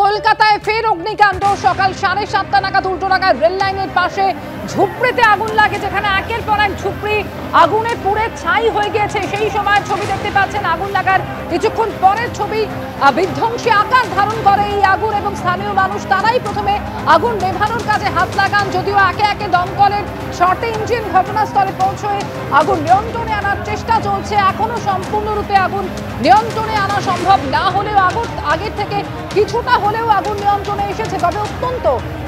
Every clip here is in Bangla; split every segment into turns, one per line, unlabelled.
কলকাতায় ফের অগ্নিকাণ্ড। সকাল 7:30 নাগাদ উল্টোডাঙ্গার রেল লাইনের পাশে ঝুপড়িতে আগুন লাগে, যেখানে একের পর এক ঝুপড়ি আগুনে পুড়ে ছাই হয়ে গিয়েছে। সেই সময়ের ছবি দেখতে পাচ্ছেন, আগুন লাগার কিছুক্ষণ পরের ছবি। বিধ্বংসী আকার ধারণ করে এই আগুন এবং স্থানীয় মানুষ তারাই প্রথমে আগুন নেভানোর কাজে হাত লাগান। যদিও একে একে দমকলের শর্টে ইঞ্জিন ঘটনাস্থলে পৌঁছয়ে আগুন নিয়ন্ত্রণে আনার চেষ্টা চলছে। এখনো সম্পূর্ণরূপে আগুন নিয়ন্ত্রণে আনা সম্ভব না হলেও আগুন আগের থেকে কিছুটা হলেও আগুন নিয়ন্ত্রণে এসেছে। তবে অত্যন্ত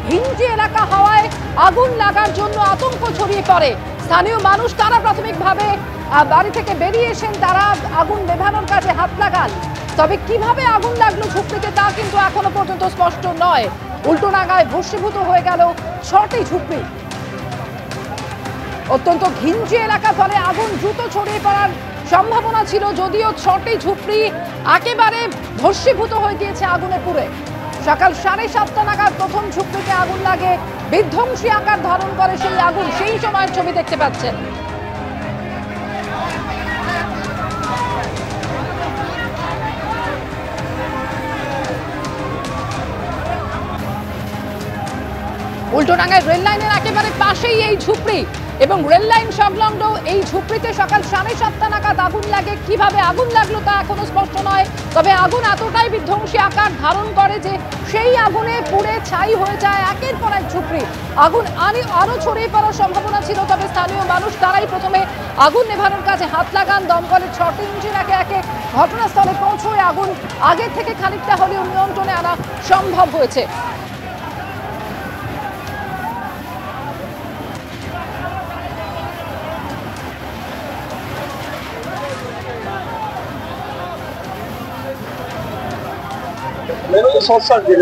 ঘিঞ্জি এলাকা হওয়ায় আগুন লাগার জন্য আতঙ্ক ছড়িয়ে পড়ে। স্থানীয় মানুষ তারা প্রাথমিকভাবে বাড়ি থেকে বেরিয়ে এসেন, তারা আগুন নেভানোর কাজে হাত লাগান। তবে কিভাবে আগুন লাগলো ঝুপড়িতে তা কিন্তু এখনো পর্যন্ত স্পষ্ট নয়। উল্টোডাঙ্গায় ভস্মীভূত হয়ে গেল 6টি ঝুপড়ি। অত্যন্ত ঘিঞ্জি এলাকা, ফলে আগুন দ্রুত ছড়িয়ে পড়ার সম্ভাবনা ছিল। যদিও 6টি ঝুপড়ি একেবারে ভস্মীভূত হয়ে গিয়েছে আগুনে পুড়ে। সকাল 7:30 নাগাদ প্রথম ঝুপড়িতে আগুন লাগে, বিধ্বংসী আকার ধারণ করে সেই আগুন। সেই সময়ের ছবি দেখতে পাচ্ছেন। উল্টোডাঙ্গায় রেল লাইনের একেবারে পাশেই এই ঝুপড়ি এবং রেল লাইন সংলগ্ন এই ঝুপড়িতে সকাল 7:30 নাগাদ আগুন লাগে। কিভাবে আগুন লাগলো তা এখনো স্পষ্ট নয়। তবে আগুন এতটাই বিধ্বংসী আকার ধারণ করে যে সেই আগুনে পুড়ে ছাই হয়ে যায় একের পর এক ঝুপড়ি। আগুন আরো ছড়িয়ে পড়ার সম্ভাবনা ছিল। তবে স্থানীয় মানুষ তারাই প্রথমে আগুন নেভানোর কাজে হাত লাগান। দমকলের 6টি ইঞ্জিন একে একে ঘটনাস্থলে পৌঁছয়ে আগুন আগের থেকে খানিকটা হলেও নিয়ন্ত্রণে আনা সম্ভব হয়েছে।
শর্ট সার্কিট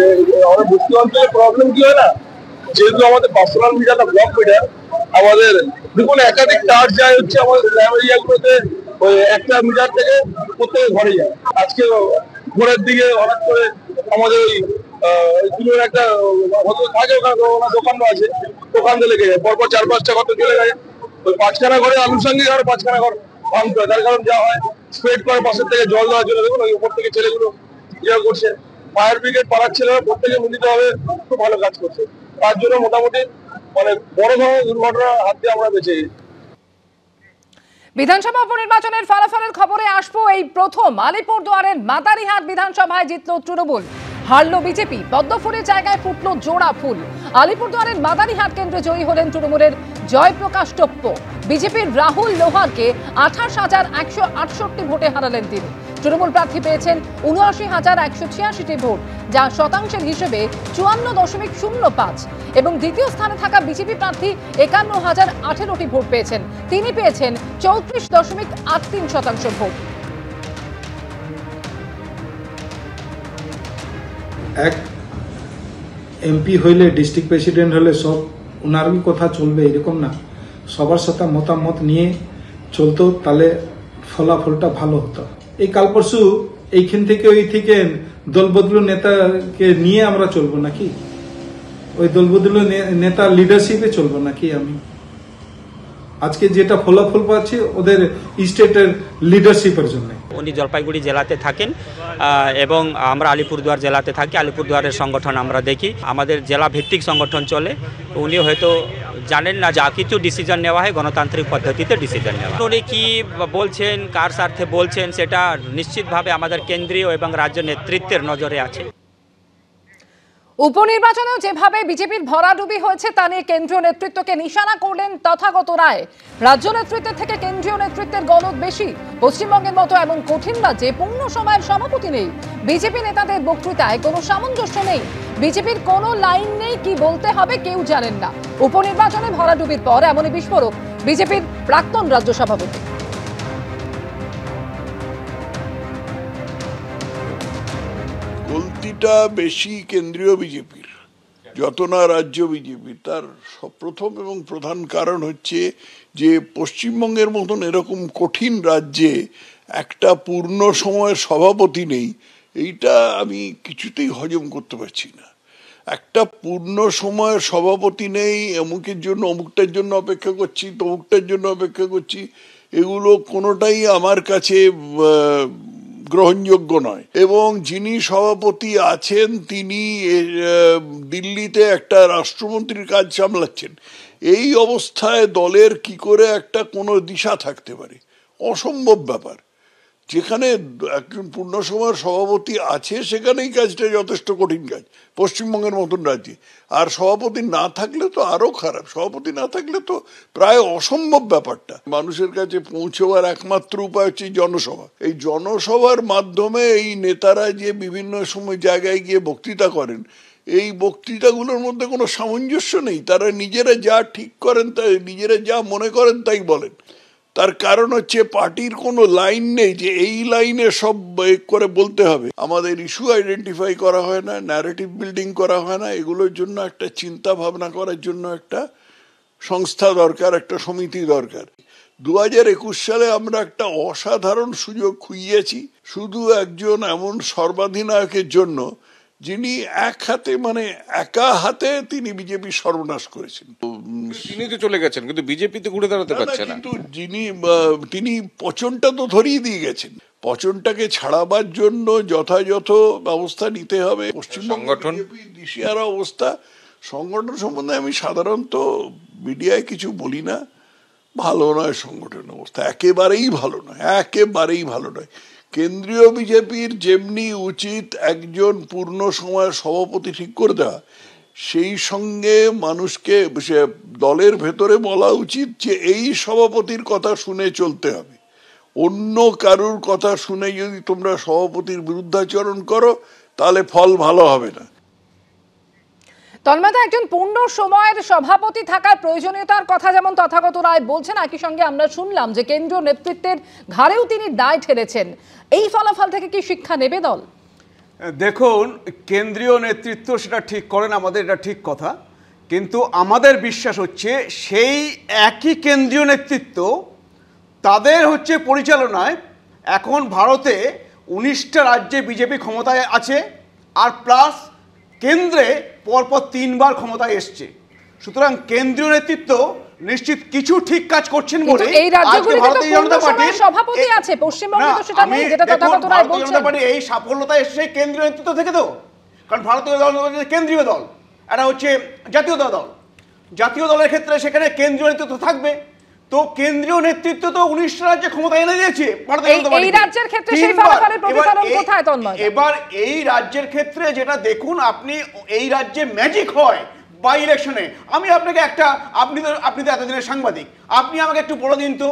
আমাদের বস্তি অঞ্চলে প্রবলেম কি হয় না, যেহেতু আমাদের পার্সোনাল মিটারটা ব্লক মিটার, আমাদের দেখুন একাধিক তার যায় হচ্ছে আমাদের স্ল্যাম এরিয়াগুলোতে, ওই একটা মিটার থেকে প্রত্যেক ঘরে যায়। আজকে ভোরের দিকে হঠাৎ করে আমাদের ওই তুলোর একটা থাকে, ওখানে দোকান আছে, দোকান লেগে যায়। পরপর 4-5টা ঘর চলে যায়। ওই 5খানা ঘরে আনুষঙ্গিক আর 5খানা ঘর ভাঙতে হয়। তার কারণ যা হয় স্প্রেড করে পাশের থেকে জল দেওয়ার জন্য, দেখুন ওই উপর থেকে ছেলেগুলো ইয়ে করছে। ফায়ার ব্রিগেড পাড়ার ছেলেরা প্রত্যেকে মিলিত ভাবে খুব ভালো কাজ করছে। তার জন্য মোটামুটি বড় ধরনের দুর্ঘটনার হাত দিয়ে আমরা বেঁচে গেছি।
বিধানসভা উপনির্বাচনের ফলাফলের খবরে আসবো। এই প্রথম আলিপুরদুয়ারের মাদারিহাট বিধানসভায় জিতল তৃণমূল, হারল বিজেপি। পদ্মফুলের জায়গায় ফুটল জোড়া ফুল। আলিপুরদুয়ারের মাদারিহাট কেন্দ্রে জয়ী হলেন তৃণমূলের জয়প্রকাশ টপ্প। বিজেপির রাহুল লোহারকে 28,168 ভোটে হারালেন তিনি। তৃণমূল প্রার্থী পেয়েছেন 79,186টি ভোট, যা শতাংশের হিসেবে 54.05। এবং দ্বিতীয় স্থানে থাকা বিজেপি প্রার্থী 51,018টি ভোট পেয়েছেন। তিনি পেয়েছেন 34.83% ভোট।
এক এমপি হইলে, ডিস্ট্রিক্ট প্রেসিডেন্ট হলে সব ওনারই কথা চলবে এরকম না, সবার সাথে মতামত নিয়ে চলতো, তাহলে ফলাফলটা ভালো হতো। এই কাল পরশু এইখান থেকে ওই থেকে দলবদলু নেতাকে নিয়ে আমরা চলবো নাকি? ওই দলবদলু নেতা লিডারশিপে চলবো নাকি? আমি আজকে যেটা ফলাফল পাচ্ছি ওদের স্টেটের লিডারশিপের জন্য।
উনি জলপাইগুড়ি জেলাতে থাকেন এবং আমরা আলিপুরদুয়ার জেলাতে থাকি। আলিপুরদুয়ারের সংগঠন আমরা দেখি, আমাদের জেলা ভিত্তিক সংগঠন চলে। উনি হয়তো জানেন না যা কিছু ডিসিশন নেওয়া হয় গণতান্ত্রিক পদ্ধতিতে ডিসিশন নেওয়া। উনি কি বলছেন, কার স্বার্থে বলছেন, সেটা নিশ্চিতভাবে আমাদের কেন্দ্রীয় এবং রাজ্য নেতৃত্বের নজরে আছে।
উপনির্বাচনেও যেভাবে বিজেপির ভরাডুবি হয়েছে তা নিয়ে কেন্দ্রীয় নেতৃত্বকে নিশানা করলেন তথাগত রায়। রাজ্য নেতৃত্বের থেকে কেন্দ্রীয় নেতৃত্বের গলদ বেশি। পশ্চিমবঙ্গের মতো এমন কঠিন রাজ্যে পূর্ণ সময়ের সভাপতি নেই। বিজেপি নেতাদের বক্তৃতায় কোনো সামঞ্জস্য নেই। বিজেপির কোনো লাইন নেই, কি বলতে হবে কেউ জানেন না। উপনির্বাচনে ভরাডুবির পর এমনই বিস্ফোরক বিজেপির প্রাক্তন রাজ্য সভাপতি।
গলতিটা বেশি কেন্দ্রীয় বিজেপির যত না রাজ্য বিজেপির। তার প্রথম এবং প্রধান কারণ হচ্ছে যে পশ্চিমবঙ্গের মতন এরকম কঠিন রাজ্যে একটা পূর্ণ সময়ের সভাপতি নেই। এইটা আমি কিছুতেই হজম করতে পারছি না। একটা পূর্ণ সময়ের সভাপতি নেই, অমুকের জন্য অমুকটার জন্য অপেক্ষা করছি, তমুকটার জন্য অপেক্ষা করছি, এগুলো কোনোটাই আমার কাছে গ্রহণযোগ্য নয়। এবং যিনি সভাপতি আছেন তিনি দিল্লিতে একটা রাষ্ট্রমন্ত্রীর কাজ সামলাচ্ছেন। এই অবস্থায় দলের কি করে একটা কোনো দিশা থাকতে পারে? অসম্ভব ব্যাপার। যেখানে একজন পূর্ণ সময়ের সভাপতি আছে সেখানেই কাজটা যথেষ্ট কঠিন কাজ পশ্চিমবঙ্গের মতন রাজ্যে। আর সভাপতি না থাকলে তো আরো খারাপ, সভাপতি না থাকলে তো প্রায় অসম্ভব ব্যাপারটা। মানুষের কাছে পৌঁছবার একমাত্র উপায় হচ্ছে জনসভা। এই জনসভার মাধ্যমে এই নেতারা যে বিভিন্ন সময় জায়গায় গিয়ে বক্তৃতা করেন, এই বক্তৃতাগুলোর মধ্যে কোনো সামঞ্জস্য নেই। তারা নিজেরা যা ঠিক করেন, তাই নিজেরা যা মনে করেন তাই বলেন। তার কারণ হচ্ছে পার্টির কোনো লাইন নেই যে এই লাইনে সব করে বলতে হবে। আমাদের ইস্যু আইডেন্টিফাই করা হয় না, ন্যারেটিভ বিল্ডিং করা হয় না। এগুলোর জন্য একটা চিন্তা ভাবনা করার জন্য একটা সংস্থা দরকার, একটা সমিতি দরকার। 2021 সালে আমরা একটা অসাধারণ সুযোগ খুইয়েছি শুধু একজন এমন সর্বাধিনায়কের জন্য যিনি একা হাতে তিনি বিজেপি সর্বনাশ করেছেন।
তিনি তো চলে গেছেন কিন্তু বিজেপিতে ঘুরে দাঁড়াতে পারছে না।
কিন্তু তিনি পচনটা তো ধরিয়ে দিয়ে গেছেন। পচনটাকে ছাড়াবার জন্য যথাযথ ব্যবস্থা নিতে হবে। পশ্চিমবঙ্গ দিশিয়ারা অবস্থা, সংগঠন সম্বন্ধে আমি সাধারণত মিডিয়ায় কিছু বলি না। ভালো নয় সংগঠন অবস্থা, একেবারেই ভালো নয়, একেবারেই ভালো নয়। কেন্দ্রীয় বিজেপির যেমনি উচিত একজন পূর্ণ সময়ের সভাপতি ঠিক করে দেওয়া, সেই সঙ্গে মানুষকে দলের ভেতরে বলা উচিত যে এই সভাপতির কথা শুনে চলতে হবে। অন্য কারুর কথা শুনে যদি তোমরা সভাপতির বিরুদ্ধাচরণ করো তাহলে ফল ভালো হবে না।
তন্ময়দা, একজন পূর্ণ সময়ের সভাপতি থাকার প্রয়োজনীয়তার কথা যেমন তথাগত রায় বলছেন, একই সঙ্গে আমরা শুনলাম যে কেন্দ্রীয় নেতৃত্বের ঘাড়েও তিনি দায় ঠেলেছেন। এই ফলাফল থেকে কি শিক্ষা নেবে দল?
দেখুন, কেন্দ্রীয় নেতৃত্ব সেটা ঠিক করেন, আমাদের এটা ঠিক কথা, কিন্তু আমাদের বিশ্বাস হচ্ছে সেই একই কেন্দ্রীয় নেতৃত্ব তাদের হচ্ছে পরিচালনায় এখন ভারতে 19টা রাজ্যে বিজেপি ক্ষমতায় আছে, আর প্লাস কেন্দ্রে পরপর 3 বার ক্ষমতায় এসছে। সুতরাং কেন্দ্রীয় নেতৃত্ব নিশ্চিত কিছু ঠিক কাজ করছেন বলে
এই রাজ্যগুলিতে তো জনতা পার্টির সভাপতি আছে, পশ্চিমবঙ্গে তো সেটা নেই, যেটা তথাগত রায় বলছেন।
জনতা পার্টি এই সাফল্যতা এসেছে কেন্দ্রীয় নেতৃত্ব থেকে, তো কারণ ভারতীয় দল কেন্দ্রীয় দল, এটা হচ্ছে জাতীয় দল। জাতীয় দলের ক্ষেত্রে সেখানে কেন্দ্রীয় নেতৃত্ব থাকবে। তো কেন্দ্রীয় নেতৃত্ব তো 19টা রাজ্যে ক্ষমতা এনে দিয়েছে ভারতীয় জনতা পার্টি।
এই রাজ্যের ক্ষেত্রে সেই ফলাফলের প্রতিফলন কোথায় তন্ময়?
এবার এই রাজ্যের ক্ষেত্রে যেটা দেখুন, আপনি এই রাজ্যে ম্যাজিক হয় বাই ইলেকশনে। আমি আপনাকে একটা, আপনি তো এতদিনের সাংবাদিক, আপনি আমাকে একটু বলে দিন তো,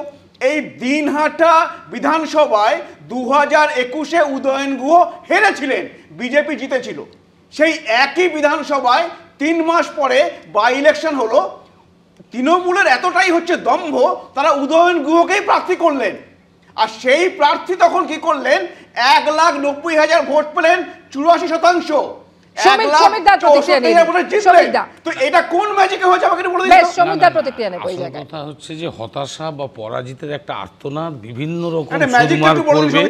এই দিনহাটা বিধানসভায় 2021-এ উদয়ন গুহ হেরেছিলেন, বিজেপি জিতেছিল। সেই একই বিধানসভায় 3 মাস পরে বাই ইলেকশন হলো। তৃণমূলের এতটাই হচ্ছে দম্ভ, তারা উদয়ন গুহকেই প্রার্থী করলেন। আর সেই প্রার্থী তখন কি করলেন, 1,90,000 ভোট পেলেন, 84%। তো এটা কোন ম্যাজিকে হয়েছে আমাকে বলে দিন।
কথা হচ্ছে যে হতাশা বা পরাজিতের একটা আর্তনাদ বিভিন্ন রকম
করবে,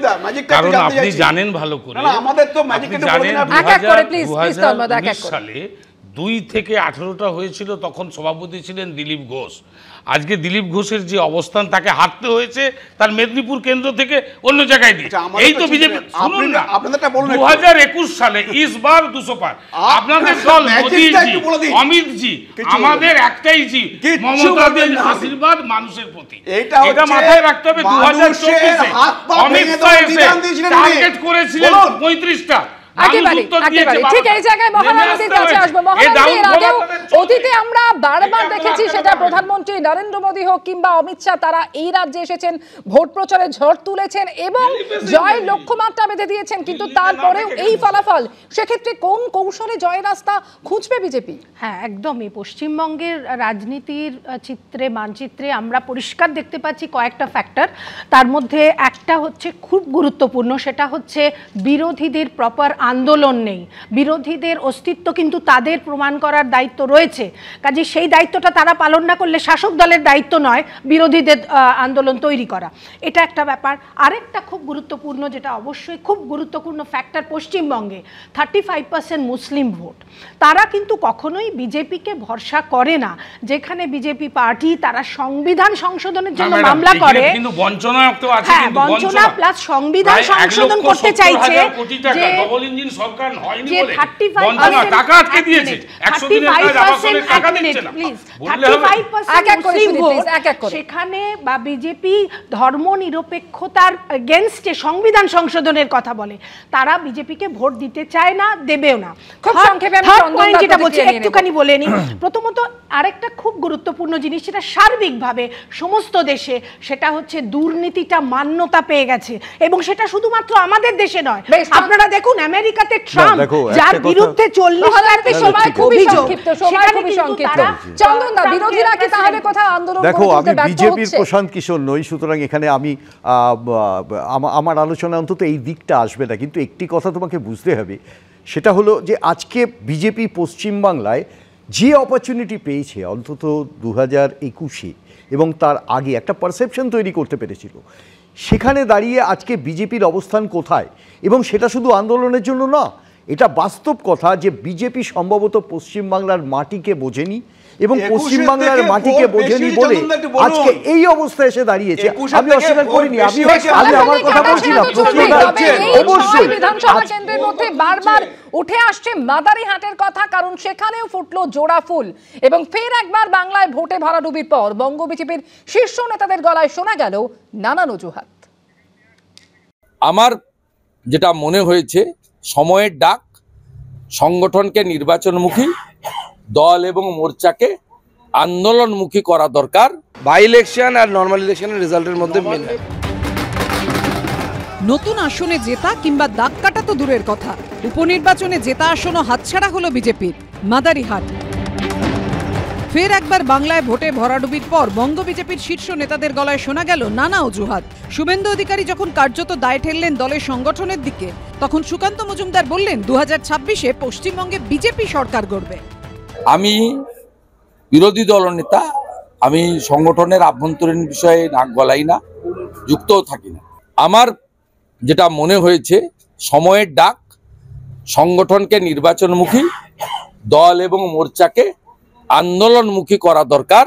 কারণ আপনি জানেন ভালো করে,
আমাদের তো ম্যাজিক
জানেন 2019 সালে 2 থেকে 18টা হয়েছিল, তখন সভাপতি ছিলেন দিলীপ ঘোষ। আজকে দিলীপ ঘোষের যে অবস্থান, তাকে হারতে হয়েছে তার মেদিনীপুর কেন্দ্র থেকে অন্য জায়গায় দিয়ে। এই তো বিজেপি। 2021 সালে ইস বার 200 পার। আপনাদের দল মোদীজি, অমিতজি, আমাদের একটাই জি, মমতাদের আশীর্বাদ মানুষের প্রতি। এটা মাথায় রাখতে হবে। 2024-এ অমিত শাহ এসে টার্গেট করেছিলেন 35টা।
ঠিক এই জায়গায় মহানন্দীর কাছে আসবো। মহানন্দীর আগেও অতীতে আমরা বারবার দেখেছি, সেটা প্রধানমন্ত্রী নরেন্দ্র মোদী হোক কিংবা অমিত শাহ, তারা এই রাজ্যে এসেছেন, ভোট প্রচারে ঝড় তুলেছেন এবং জয়ের লক্ষ্যমাত্রা বেঁধে দিয়েছেন, কিন্তু তারপরেও এই ফলাফল। সেক্ষেত্রে কোন কৌশলে জয়ের রাস্তা খুঁজবে বিজেপি?
হ্যাঁ, একদমই। পশ্চিমবঙ্গের রাজনীতির চিত্রে, মানচিত্রে আমরা পরিষ্কার দেখতে পাচ্ছি কয়েকটা ফ্যাক্টর। তার মধ্যে একটা হচ্ছে খুব গুরুত্বপূর্ণ, সেটা হচ্ছে বিরোধীদের প্রপার আন্দোলন নেই, বিরোধীদের অস্তিত্ব কিন্তু তাদের প্রমাণ করার দায়িত্ব রয়েছে। কাজে সেই দায়িত্বটা তারা পালন না করলে শাসক দলের দায়িত্ব নয় বিরোধীদের আন্দোলন তৈরি করা। এটা একটা ব্যাপার। আরেকটা খুব গুরুত্বপূর্ণ, যেটা অবশ্যই খুব গুরুত্বপূর্ণ ফ্যাক্টর, পশ্চিমবঙ্গে 35% মুসলিম ভোট। তারা কিন্তু কখনোই বিজেপিকে ভরসা করে না। যেখানে বিজেপি পার্টি তারা সংবিধান সংশোধনের জন্য মামলা করে,
কিন্তু বঞ্চনা তো আছে,
কিন্তু বঞ্চনা প্লাস সংবিধান সংশোধন করতে চাইছে যে
ডবল ইঞ্জিন সরকার হয়নি বলে বঞ্চনা টাকা আটকে দিয়েছে, 100 দিনের কাজ আবাসনের টাকা দিচ্ছে না।
প্লিজ 35% সেখানে বা বিজেপি ধর্ম নিরপেক্ষতার এগেইনস্টে সংবিধান সংশোধনের কথা বলে, তারা বিজেপিকে ভোট দিতে চায় না, দেবেও না। খুব সংক্ষেপে আমি যেটা বলছি একটুখানি বলে নিই। প্রথমত আরেকটা খুব গুরুত্বপূর্ণ জিনিস, সেটা সার্বিকভাবে সমস্ত দেশে, সেটা হচ্ছে দুর্নীতিটা মান্যতা পেয়ে গেছে। এবং সেটা শুধুমাত্র আমাদের দেশে নয়, আপনারা দেখুন আমেরিকাতে ট্রাম্প যার বিরুদ্ধে 40
সময় খুবই সংক্ষিপ্ত, সময় খুবই সংক্ষিপ্ত। চন্দনদা, বিরোধীরা কি তাহলে কোথাও আন্দোলন
দেখো, আমি বিজেপির প্রশান্ত কিশোর নই, সুতরাং এখানে আমি আমার আলোচনা অন্তত এই দিকটা আসবে না। কিন্তু একটি কথা তোমাকে বুঝতে হবে, সেটা হলো যে আজকে বিজেপি পশ্চিমবাংলায় যে অপরচুনিটি পেয়েছে অন্তত 2021-এ এবং তার আগে একটা পারসেপশন তৈরি করতে পেরেছিল, সেখানে দাঁড়িয়ে আজকে বিজেপির অবস্থান কোথায়, এবং সেটা শুধু আন্দোলনের জন্য না, এটা বাস্তব কথা যে বিজেপি সম্ভবত পশ্চিমবাংলার মাটিকে বোঝেনি এবং পশ্চিমবাংলার মাটিকে বোঝেনি বলে আজকে এই অবস্থায় এসে দাঁড়িয়েছে। আমি অস্বীকার করিনি, আমি আমার কথা বলছি না।
অবশ্যই বিধানসভা কেন্দ্রের মধ্যে বারবার উঠে আসছে মাদারিহাটের কথা, কারণ সেখানেও ফুটলো জোড়া ফুল। এবং ফের একবার বাংলায় ভোটে ভরাডুবির পর বঙ্গ বিজেপির শীর্ষ নেতাদের গলায় শোনা গেল নানান অজুহাত।
আমার যেটা মনে হয়েছে, সময়ের ডাক, সংগঠনকে নির্বাচনমুখী, দল এবং মোর্চাকে আন্দোলনমুখী করা দরকার।
বাই ইলেকশন আর নর্মাল ইলেকশনের রেজাল্টের মধ্যে মেন।
নতুন আসনে জেতা কিংবা দাগ কাটা তো দূরের কথা, উপনির্বাচনে জেতা আসনও হাতছাড়া হলো বিজেপির। মাদারিহাট। ফের একবার বাংলায় ভোটে ভরাডুবির পর বঙ্গ বিজেপির শীর্ষ নেতাদের গলায় শোনা গেল নানা অজুহাত। শুভেন্দু অধিকারী যখন কার্যত দায় ঠেললেন দলের সংগঠনের দিকে, তখন সুকান্ত মজুমদার বললেন 2026-এ পশ্চিমবঙ্গে বিজেপি সরকার গড়বে।
আমি বিরোধী দলনেতা, আমি সংগঠনের আভ্যন্তরীণ বিষয়ে নাক গলাই না, যুক্তও থাকি না। আমার যেটা মনে হয়েছে, সময়ের ডাক, সংগঠনকে নির্বাচনমুখী, দল এবং মোর্চাকে আন্দোলনমুখী করা দরকার।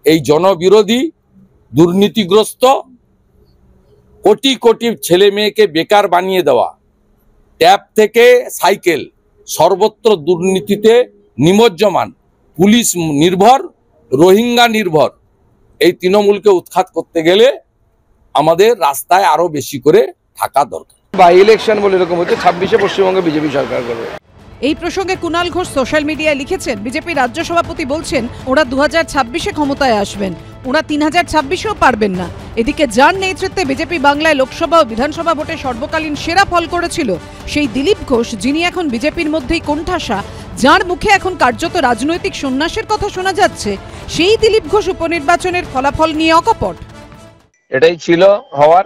এই জনবিরোধী, দুর্নীতিগ্রস্ত, কোটি কোটি ছেলে মেয়েকে বেকার বানিয়ে দেওয়া, ট্যাব থেকে সাইকেল, সর্বত্র দুর্নীতিতে নিমজ্জমান, পুলিশ নির্ভর, রোহিঙ্গা নির্ভর এই তৃণমূলকে উৎখাত করতে গেলে আমাদের রাস্তায় আরো বেশি করে থাকা দরকার।
বাই ইলেকশন বলে এরকম হচ্ছে, 26-এ পশ্চিমবঙ্গে বিজেপি সরকার করবে।
এই প্রসঙ্গে কুণাল ঘোষ সোশ্যাল মিডিয়ায় লিখেছেন, বিজেপি রাজ্য সভাপতি বলছেন ওরা 2026-এ ক্ষমতায় আসবেন, ওরা 3026-এও পারবেন না। এদিকে যার নেতৃত্বে বিজেপি বাংলায় লোকসভা ও বিধানসভা ভোটে সর্বকালীন সেরা ফল করেছিল, সেই দিলীপ ঘোষ, যিনি এখন বিজেপির মধ্যেই কোণঠাসা, যার মুখে এখন কার্যত রাজনৈতিক সন্ন্যাসের কথা শোনা যাচ্ছে, সেই দিলীপ ঘোষ উপনির্বাচনের ফলাফল নিয়ে অকপট।
এটাই ছিল হওয়ার,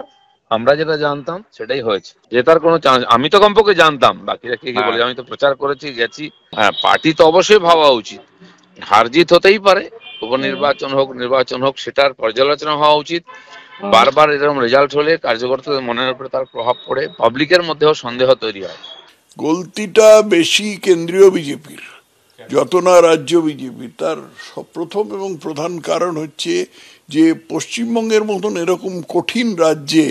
আমরা যেটা জানতাম সেটাই হয়েছে। জেতার কোনো চান্স আমি তো কমপক্ষে জানতাম, বাকিরা কি বলে, আমি তো প্রচার করেছি, গেছি। হ্যাঁ, পার্টি তো অবশ্যই ভাবা উচিত, হার জিত হতেই পারে, উপনির্বাচন হোক নির্বাচন হোক, সেটার পর্যালোচনা হওয়া উচিত। বারবার এরকম রেজাল্ট হলে কার্যকর্তাদের মনের উপরে তার প্রভাব পড়ে, পাবলিকের মধ্যেও সন্দেহ তৈরি হয়।
গলতিটা বেশি কেন্দ্রীয় বিজেপির যত না রাজ্য বিজেপির। তার প্রথম এবং প্রধান কারণ হচ্ছে যে পশ্চিমবঙ্গের মতন এরকম কঠিন রাজ্যে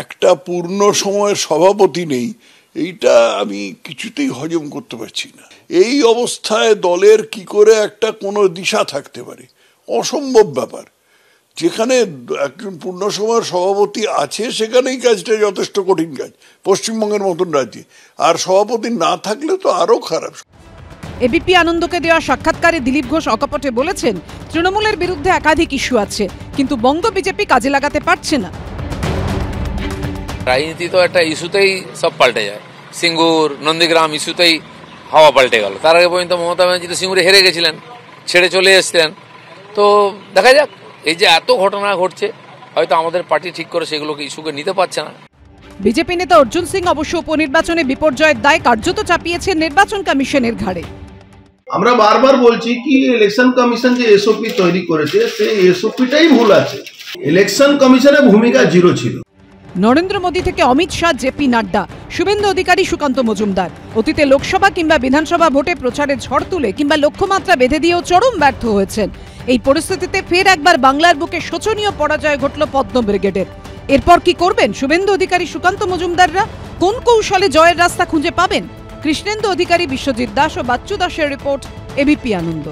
একটা পূর্ণ সময়ের সভাপতি নেই, এইটা আমি কিছুতেই হজম করতে পারছি না। এই অবস্থায় দলের কি করে একটা কোনো দিশা থাকতে পারে, অসম্ভব ব্যাপার। যেখানে একজন পূর্ণ সময়ের সভাপতি আছে সেখানেই কাজটা যথেষ্ট কঠিন কাজ পশ্চিমবঙ্গের মতন রাজ্যে, আর সভাপতি না থাকলে তো আরো খারাপ।
এবিপি আনন্দকে দেওয়া সাক্ষাৎকারে দিলীপ ঘোষ অকপটে বলেছেন, তৃণমূলের বিরুদ্ধে একাধিক ইস্যু আছে, কিন্তু বঙ্গ বিজেপি কাজে লাগাতে পারছে না।
রাজনীতি তো একটা ইস্যুতেই সব পাল্টে যায়। সিঙ্গুর, নন্দীগ্রাম ইস্যুতেই হাওয়া পাল্টে গেল। তার আগে পর্যন্ত মমতা ব্যানার্জি তো সিঙ্গুরে হেরে গেছিলেন, ছেড়ে চলে এসছিলেন। তো দেখা যাক, এই যে এত ঘটনা ঘটছে, হয়তো আমাদের পার্টি ঠিক করে সেগুলোকে ইস্যুকে নিতে পারছে না।
বিজেপি নেতা অর্জুন সিং অবশ্য উপনির্বাচনে বিপর্যয়ের দায় কার্যত চাপিয়েছেন নির্বাচন কমিশনের ঘাড়ে।
আমরা বারবার বলছি কি ইলেকশন কমিশন যে এসওপি তৈরি করেছে সেই এসওপিটাই ভুল আছে। ইলেকশন কমিশনের ভূমিকা জিরো ছিল।
নরেন্দ্র মোদী থেকে অমিত শাহ, জেপি নাড্ডা, শুভেন্দু অধিকারী, সুকান্ত মজুমদার অতীতে লোকসভা কিংবা বিধানসভা ভোটে প্রচারে ঝড় তুলে কিংবা লক্ষ্যমাত্রা বেঁধে দিয়েও চরম ব্যর্থ হয়েছেন। এই পরিস্থিতিতে ফের একবার বাংলার বুকে শোচনীয় পরাজয় ঘটল পদ্ম ব্রিগেডের। এরপর কি করবেন শুভেন্দু অধিকারী, সুকান্ত মজুমদাররা? কোন কৌশলে জয়ের রাস্তা খুঁজে পাবেন? কৃষ্ণেন্দু অধিকারী, বিশ্বজিৎ দাস ও বাচ্চু দাসের রিপোর্ট, এবিপি আনন্দ।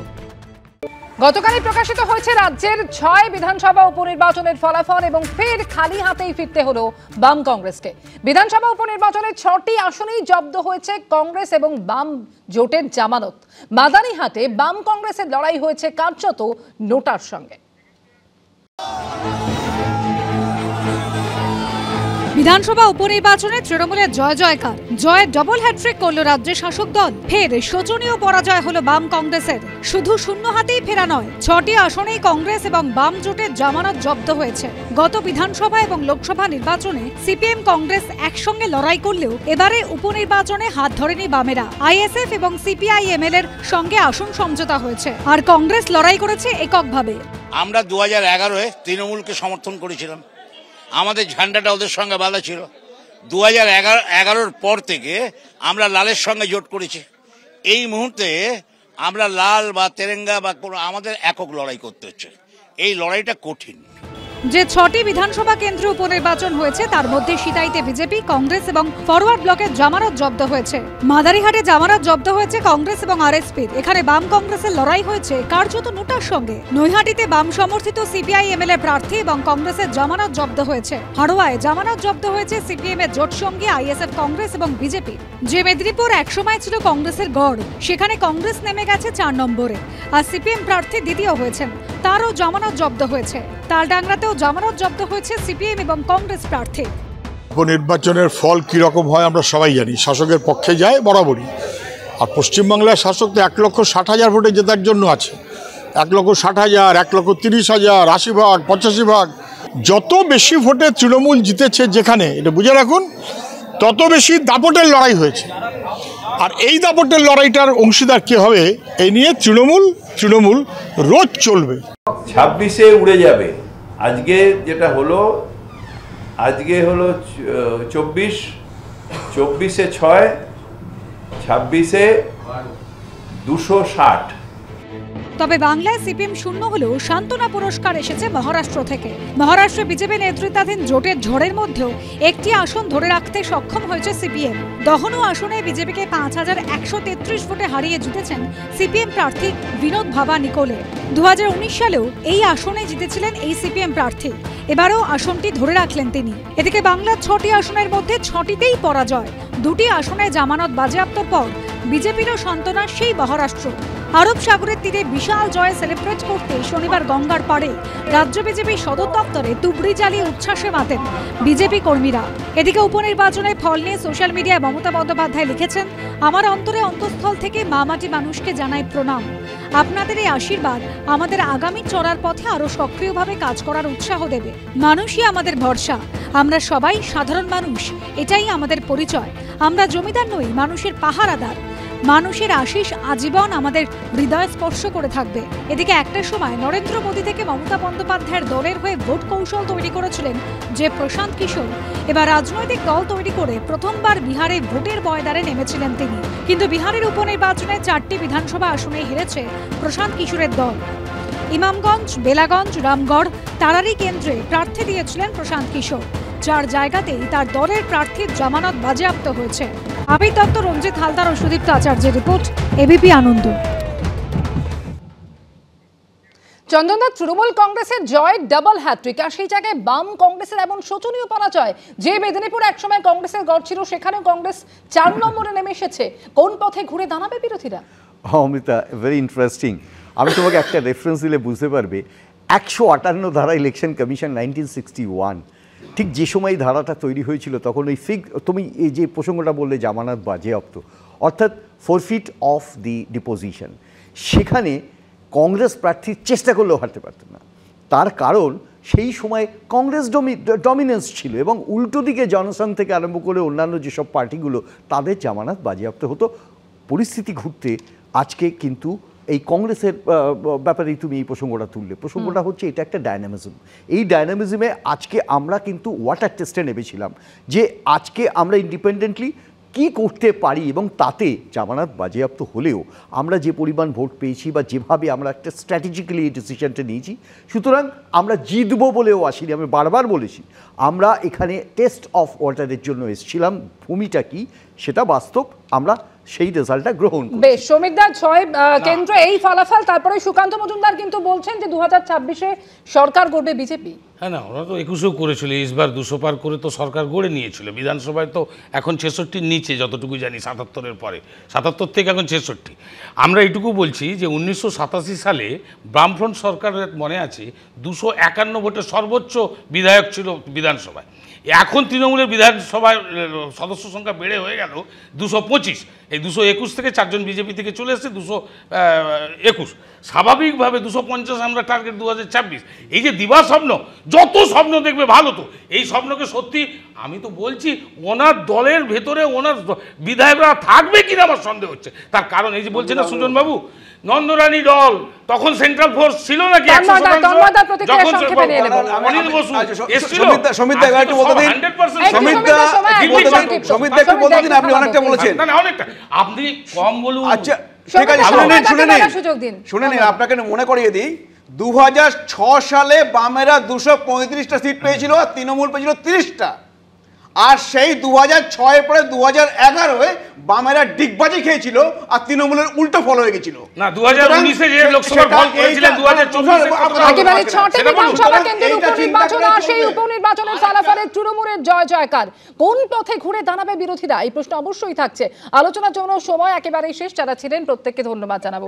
গতকালই প্রকাশিত হয়েছে রাজ্যের 6 বিধানসভা উপনির্বাচনের ফলাফল এবং ফের খালি হাতেই ফিরতে হলো বাম কংগ্রেসকে। বিধানসভা উপনির্বাচনের 6টি আসনেই জব্দ হয়েছে কংগ্রেস এবং বাম জোটের জামানত। মাদারিহাটে বাম কংগ্রেসের লড়াই হয়েছে কার্যত নোটার সঙ্গে।
বিধানসভা উপনির্বাচনে তৃণমূলের জয় জয়কার, জয়ের ডবল হ্যাট্রিক করল রাজ্যের শাসক দল। ফের শোচনীয় পরাজয় হলো বাম কংগ্রেসের। শুধু শূন্য হাতেই ফেরা নয়, 6টি আসনেই কংগ্রেস এবং বাম জোটের জামানত জব্দ হয়েছে। গত বিধানসভা এবং লোকসভা নির্বাচনে সিপিএম কংগ্রেস একসঙ্গে লড়াই করলেও এবারে উপনির্বাচনে হাত ধরেনি বামেরা। আইএসএফ এবং সিপিআইএমএল এর সঙ্গে আসন সমঝোতা হয়েছে, আর কংগ্রেস লড়াই করেছে এককভাবে।
আমরা 2011-এ তৃণমূলকে সমর্থন করেছিলাম, আমাদের ঝান্ডাটা ওদের সঙ্গে বাঁধা ছিল। 2011-এর পর থেকে আমরা লালের সঙ্গে জোট করেছি। এই মুহূর্তে আমরা লাল বা তেরেঙ্গা বা কোনো আমাদের একক লড়াই করতে হচ্ছে। এই লড়াইটা কঠিন।
যে 6টি বিধানসভা কেন্দ্রে উপনির্বাচন হয়েছে তার মধ্যে সিতাইতে বিজেপি, কংগ্রেস এবং ফরওয়ার্ড ব্লকের জামানত জব্দ হয়েছে। মাদারিহাটে জামানত জব্দ হয়েছে কংগ্রেস এবং আরএসপির। এখানে বাম কংগ্রেসের লড়াই হয়েছে কার্যত নোটার সঙ্গে। নৈহাটিতে বাম সমর্থিত সিপিআইএমএল এর প্রার্থী এবং কংগ্রেসের জামানত জব্দ হয়েছে। হাড়োয়ায় জামানত জব্দ হয়েছে সিপিএম এর জোট সঙ্গী আইএসএফ, কংগ্রেস এবং বিজেপি। যে মেদিনীপুর একসময় ছিল কংগ্রেসের গড়, সেখানে কংগ্রেস নেমে গেছে 4 নম্বরে, আর সিপিএম প্রার্থী দ্বিতীয় হয়েছেন, তারও জামানত জব্দ হয়েছে। তালডাংরাতেও জামানত জব্দ হয়েছে সিপিএম এবং কংগ্রেস প্রার্থী।
উপনির্বাচনের ফল কীরকম হয় আমরা সবাই জানি, শাসকের পক্ষে যায় বরাবরই। আর পশ্চিমবাংলার শাসক তো 1,60,000 ভোটে জেতার জন্য আছে। 1,60,000, 1,30,000, 80 ভাগ, 85 ভাগ, যত বেশি ভোটে তৃণমূল জিতেছে যেখানে, এটা বুঝে রাখুন, তত বেশি দাপটের লড়াই হয়েছে। আর এই দাপটের লড়াইটার অংশীদার কে হবে, এই নিয়ে তৃণমূল রোজ চলবে।
26-এ উড়ে যাবে। আজকে যেটা হলো, আজকে হলো 24, 24-এ 6, 26-এ 260।
তবে বাংলায় সিপিএম শূন্য হলেও সান্ত্বনা পুরস্কার এসেছে মহারাষ্ট্র থেকে। মহারাষ্ট্রে বিজেপি নেতৃত্বাধীন জোটের ঝড়ের মধ্যেও একটি আসন ধরে রাখতে সক্ষম হয়েছে সিপিএম। দহনু আসনে বিজেপিকে 5,133 ভোটে হারিয়ে জিতেছেন সিপিএম প্রার্থী বিনোদ ভাবা নিকোলে। 2019 সালেও এই আসনে জিতেছিলেন এই সিপিএম প্রার্থী। এবারেও আসনটি ধরে রাখলেন তিনি। এদিকে বাংলার 6টি আসনের মধ্যে 6টিতেই পরাজয়। 2টি আসনে জামানত বাজেয়াপ্তর পর বিজেপিরও সান্ত্বনা সেই মহারাষ্ট্র। আরব সাগরের তীরে বিশাল জয় সেলিব্রেট করতে শনিবার গঙ্গার পাড়ে রাজ্য বিজেপি সদর দপ্তরে তুবড়ি জ্বালিয়ে উচ্ছ্বাসে মাতেন বিজেপি কর্মীরা। এদিকে উপনির্বাচনের ফল নিয়ে সোশ্যাল মিডিয়ায় মমতা বন্দ্যোপাধ্যায় লিখেছেন, আমার অন্তরে অন্তঃস্থল থেকে মামাটি মানুষকে জানাই প্রণাম। আপনাদের এই আশীর্বাদ আমাদের আগামী চলার পথে আরো সক্রিয়ভাবে কাজ করার উৎসাহ দেবে। মানুষই আমাদের ভরসা, আমরা সবাই সাধারণ মানুষ, এটাই আমাদের পরিচয়। আমরা জমিদার নই, মানুষের পাহারাদার। মানুষের আশিস আজীবন আমাদের হৃদয় স্পর্শ করে থাকবে। এদিকে একটা সময় নরেন্দ্র মোদী থেকে মমতা বন্দ্যোপাধ্যায়ের দলের হয়ে ভোট কৌশল তৈরি করেছিলেন যে প্রশান্ত কিশোর, এবার রাজনৈতিক দল তৈরি করে প্রথমবার বিহারে ভোটের ময়দানে নেমেছিলেন তিনি। কিন্তু বিহারের উপনির্বাচনে 4টি বিধানসভা আসনে হেরেছে প্রশান্ত কিশোরের দল। ইমামগঞ্জ, বেলাগঞ্জ, রামগড়, তারারি কেন্দ্রে প্রার্থী দিয়েছিলেন প্রশান্ত কিশোর, যার জায়গাতেই তার দলের প্রার্থীর জামানত বাজেয়াপ্ত হয়েছে। আবির দত্ত, রঞ্জিত হালদার ও সুদীপ্ত আচার্যের রিপোর্ট, এবিপি আনন্দ।
চন্দনদা, তৃণমূল কংগ্রেসের জয় ডাবল হ্যাট্রিক, আর সেই জায়গায় বাম কংগ্রেসের এমন শোচনীয় পরাজয়। যে মেদিনীপুর একসময় কংগ্রেসের গড় ছিল, সেখানেও কংগ্রেস 4 নম্বরে নেমে এসেছে। কোন পথে ঘুরে দাঁড়াবে বিরোধীরা?
Amita, very interesting. আমি তোমাকে একটা রেফারেন্স দিলে বুঝতে পারবে। 158 ধারা ইলেকশন কমিশন 1961, ঠিক যে সময় ধারাটা তৈরি হয়েছিল তখন ওই তুমি এই যে প্রসঙ্গটা বললে জামানত বাজেয়াপ্ত, অর্থাৎ ফরফিট অফ দি ডিপোজিশন, সেখানে কংগ্রেস প্রার্থীর চেষ্টা করলেও হারতে পারত না। তার কারণ সেই সময় কংগ্রেস ডমিনেন্স ছিল এবং উল্টো দিকে জনসংঘ থেকে আরম্ভ করে অন্যান্য যেসব পার্টিগুলো তাদের জামানত বাজেয়াপ্ত হতো। পরিস্থিতি ঘুরতে আজকে কিন্তু এই কংগ্রেসের ব্যাপারেই তুমি এই প্রসঙ্গটা তুললে। প্রসঙ্গটা হচ্ছে এটা একটা ডায়নামিজম। এই ডায়নামিজমে আজকে আমরা কিন্তু ওয়াটার টেস্টে নেমেছিলাম যে আজকে আমরা ইন্ডিপেন্ডেন্টলি কি করতে পারি, এবং তাতে জামানত বাজেয়াপ্ত হলেও আমরা যে পরিমাণ ভোট পেয়েছি বা যেভাবে আমরা একটা স্ট্র্যাটেজিক্যালি এই ডিসিশনটা নিয়েছি, সুতরাং আমরা জিতবো বলেও আসিনি। আমি বারবার বলেছি আমরা এখানে টেস্ট অফ ওয়াটারের জন্য এসেছিলাম, ভূমিটা কি সেটা বাস্তব, আমরা সেই রেজাল্টটা গ্রহণ করি।
বেশ, শ্রমিকদার 6 কেন্দ্র এই ফলাফল, তারপরে সুকান্ত মজুমদার কিন্তু বলছেন যে 2026-এ সরকার গড়বে বিজেপি।
হ্যাঁ না, ওরা তো 21-এও করেছিল, এইবার 200 পার করে তো সরকার গড়ে নিয়েছিল। বিধানসভায় তো এখন 66-র নিচে, যতটুকু জানি 77-এর পরে, 77 থেকে এখন 66। আমরা এটুকু বলছি যে 1987 সালে বামফ্রন্ট সরকারের মনে আছে 251 ভোটে সর্বোচ্চ বিধায়ক ছিল বিধানসভায়। এখন তৃণমূলের বিধানসভায় সদস্য সংখ্যা বেড়ে হয়ে গেল 225। এই 221 থেকে 4 জন বিজেপি থেকে চলে এসেছে 221। স্বাভাবিকভাবে 250 আমরা টার্গেট 2026। এই যে দিবা স্বপ্ন, যত স্বপ্ন দেখবে ভালো, তো এই স্বপ্নকে সত্যি আমি তো বলছি ওনার দলের ভেতরে ওনার বিধায়করা থাকবে কিনা আমার সন্দেহ হচ্ছে। তার কারণ এই যে বলছে না সুজন বাবু, নন্দরানী দল তখন সেন্ট্রাল ফোর্স ছিল নাকি? অনিল বসু এসেছিল। আপনি কম বলুন।
আচ্ছা ঠিক আছে, শুনে নিন। আপনাকে মনে করিয়ে দিই 2006 সালে বামেরা 235টা সিট পেয়েছিল আর তৃণমূল পেয়েছিল 30টা। আর সেই 2006 পরে 2011-এ বামেরা ডিগবাজি খেয়েছিল আর তৃণমূলের উল্টো ফল হয়ে গেছিল।
না 2019-এ যে লোকসভা ফল করেছিলেন 2024-এ
একেবারে 6টি বিধানসভা কেন্দ্রের উপনির্বাচন, আর সেই উপনির্বাচনের ফলাফলে তৃণমূলের জয় জয়কার। কোন পথে ঘুরে দাঁড়াবে বিরোধীরা, এই প্রশ্ন অবশ্যই থাকছে। আলোচনার জন্য সময় একেবারেই শেষ। যারা ছিলেন প্রত্যেককে ধন্যবাদ জানাবো।